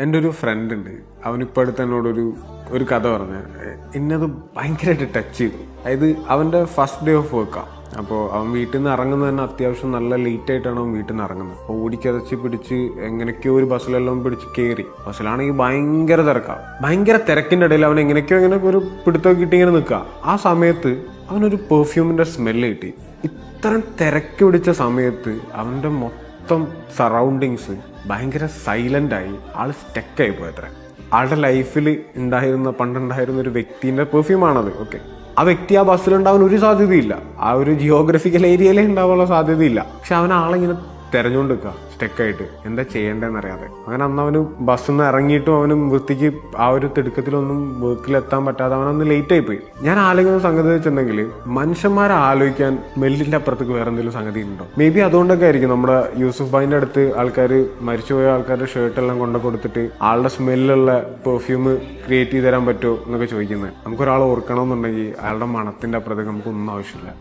എൻ്റെ ഒരു ഫ്രണ്ട് ഉണ്ട്. അവനിപ്പോൾ അടുത്ത് എന്നോടൊരു കഥ പറഞ്ഞ് എന്നത് ഭയങ്കരമായിട്ട് ടച്ച് ചെയ്തു. അതായത് അവൻ്റെ ഫസ്റ്റ് ഡേ ഓഫ് വർക്കാണ്. അപ്പോൾ അവൻ വീട്ടിൽ നിന്ന് ഇറങ്ങുന്നത് തന്നെ അത്യാവശ്യം നല്ല ലേറ്റ് ആയിട്ടാണ് അവൻ വീട്ടിൽ നിന്ന് ഇറങ്ങുന്നത്. അപ്പോൾ ഓടിക്കതച്ച് പിടിച്ച് എങ്ങനെയൊക്കെയോ ഒരു ബസ്സിലെല്ലാം പിടിച്ച് കയറി. ബസ്സിലാണെങ്കിൽ ഭയങ്കര തിരക്കാണ്. ഭയങ്കര തിരക്കിൻ്റെ ഇടയിൽ അവൻ എങ്ങനെയൊക്കെ ഒരു പിടുത്തമൊക്കെ കിട്ടി ഇങ്ങനെ നിൽക്കുക. ആ സമയത്ത് അവനൊരു പെർഫ്യൂമിൻ്റെ സ്മെല്ല് കിട്ടി. ഇത്രയും തിരക്ക് പിടിച്ച സമയത്ത് അവൻ്റെ മൊത്തം സറൗണ്ടിങ്സ് ഭയങ്കര സൈലൻ്റായി. ആൾ സ്റ്റക്കായി പോയത്ര. ആളുടെ ലൈഫിൽ പണ്ടുണ്ടായിരുന്ന ഒരു വ്യക്തിൻ്റെ പെർഫ്യൂമാണത്. ഓക്കെ, ആ വ്യക്തി ആ ബസ്സിലുണ്ടാവാൻ ഒരു സാധ്യതയില്ല. ആ ഒരു ജിയോഗ്രഫിക്കൽ ഏരിയയിലേ ഉണ്ടാവാനുള്ള സാധ്യതയില്ല. പക്ഷെ അവൻ ആളിങ്ങനെ തെരഞ്ഞുകൊണ്ട് നിൽക്കുക സ്റ്റക്കായിട്ട്, എന്താ ചെയ്യേണ്ടതെന്ന് അറിയാതെ. അങ്ങനെ അന്ന് അവന് ബസ്സിൽ നിന്ന് ഇറങ്ങിയിട്ടും അവന് വൃത്തിക്ക് ആ ഒരു തിടുക്കത്തിലൊന്നും വർക്കിലെത്താൻ പറ്റാതെ അവനൊന്ന് ലേറ്റ് ആയി പോയി. ഞാൻ ആലോചിക്കുന്ന സംഗതി വെച്ചിട്ടുണ്ടെങ്കിൽ മനുഷ്യന്മാരെ ആലോചിക്കാൻ മെല്ലിൻ്റെ അപ്പുറത്തേക്ക് വേറെ എന്തെങ്കിലും സംഗതി ഉണ്ടോ? മേ ബി അതുകൊണ്ടൊക്കെ ആയിരിക്കും നമ്മുടെ യൂസുഫ് ഭായിൻ്റെ അടുത്ത് ആൾക്കാർ മരിച്ചുപോയ ആൾക്കാരുടെ ഷർട്ടെല്ലാം കൊണ്ടു കൊടുത്തിട്ട് ആളുടെ സ്മെല്ലുള്ള പെർഫ്യൂം ക്രിയേറ്റ് ചെയ്ത് തരാൻ പറ്റുമോ എന്നൊക്കെ ചോദിക്കുന്നത്. നമുക്കൊരാൾ ഓർക്കണമെന്നുണ്ടെങ്കിൽ അയാളുടെ മണത്തിൻ്റെ അപ്പുറത്തേക്ക് നമുക്കൊന്നും ആവശ്യമില്ല.